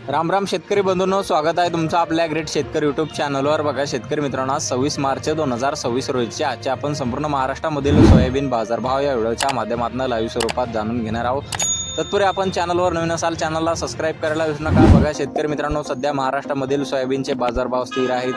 राम राम शेतकरी बंधूंनो, स्वागत आहे तुमचं आपल्या ग्रेट शेतकरी यूट्यूब चॅनलवर। बघा शेतकरी मित्रांनो, 26 मार्च 2026 रोजीच्या आजचे आपण संपूर्ण महाराष्ट्रामधील सोयाबीन बाजारभाव या व्हिडिओच्या माध्यमातून लाईव्ह स्वरूपात जाणून घेणार आहोत। तत्पूर्वी आपण चॅनलवर नवीन असाल चॅनलला सबस्क्राइब करायला विसरू नका। बघा शेतकरी मित्रांनो, सध्या महाराष्ट्रामधील सोयाबीनचे बाजारभाव स्थिर आहेत।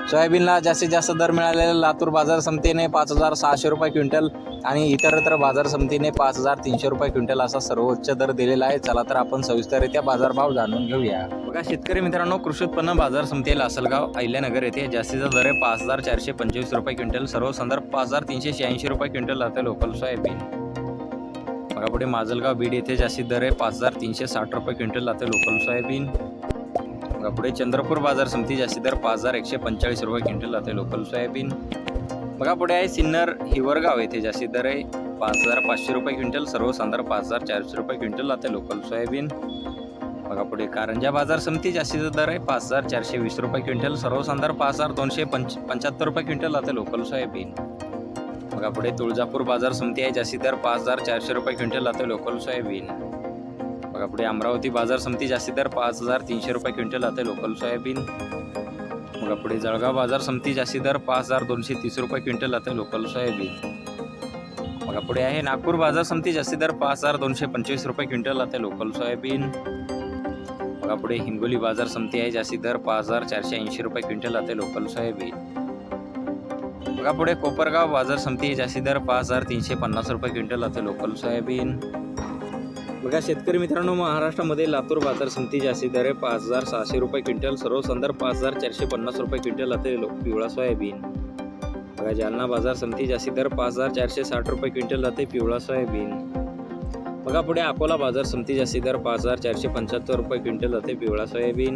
सोयाबीनला जास्तीत जास्त दर मिळालेला लातूर बाजार समितीने 5600 रुपये क्विंटल आणि इतरत्र बाजार समितीने 5300 रुपये क्विंटल असा सर्वोच्च दर दिलेला आहे। चला तर आपण सविस्तररित्या बाजारभाव जाणून घेऊया। बघा शेतकरी मित्रांनो, कृषी उत्पन्न बाजार समिती लासलगाव अहिल्यानगर येथे जास्तीचा दर आहे 5425 रुपये क्विंटल, सर्व संदर्भ 5386 रुपये क्विंटल आता लोकल सोयाबीन। बघा पुढे माजलगाव बीड येथे जास्तीत दर आहे 5360 रुपये क्विंटल आता लोकल सोयाबीन। बघा पुढे चंद्रपूर बाजार समिती जास्तीत दर 5145 रुपये क्विंटल आता लोकल सोयाबीन। बघा पुढे आहे सिन्नर हिवरगाव येथे जास्तीत दर आहे 5500 रुपये क्विंटल, सर्व संदर्भ 5400 रुपये क्विंटल आता लोकल सोयाबीन। बघा पुढे कारंजा बाजार समिती जास्तीचा दर आहे 5420 रुपये क्विंटल, सर्व संदर्भ 5275 रुपये क्विंटल आता लोकल सोयाबीन। बघा पुढे तुळजापूर बाजार समिती आहे जास्तीत दर 5400 रुपये क्विंटल आता लोकल सोयाबीन। बघा पुढे अमरावती बाजार समिती जास्तीत दर 5300 रुपये क्विंटल आता लोकल सोयाबीन। बघा पुढे जळगाव बाजार समिती जास्तीत दर 5230 रुपये क्विंटल आता लोकल सोयाबीन। बघा पुढे आहे नागपूर बाजार समिती जास्तीत दर 5225 रुपये क्विंटल आता लोकल सोयाबीन। बघा पुढे हिंगोली बाजार समिती आहे जास्तीत दर 5480 रुपये क्विंटल आता लोकल सोयाबीन। बघा पुढे कोपरगाव बाजार समिती जास्तीत दर 5350 रुपये क्विंटल आता लोकल सोयाबीन। बघा शेतकरी मित्रांनो, महाराष्ट्रामध्ये लातूर बाजार समिती जास्तीत दर आहे 5600 रुपये क्विंटल, सर्व संदर्भ 5450 रुपये क्विंटल आता पिवळा सोयाबीन। बघा जालना बाजार समिती जास्तीत दर 5460 रुपये क्विंटल आता पिवळा सोयाबीन। बघा पुढे अकोला बाजार समिती जास्तीत दर 5475 रुपये क्विंटल आता पिवळा सोयाबीन।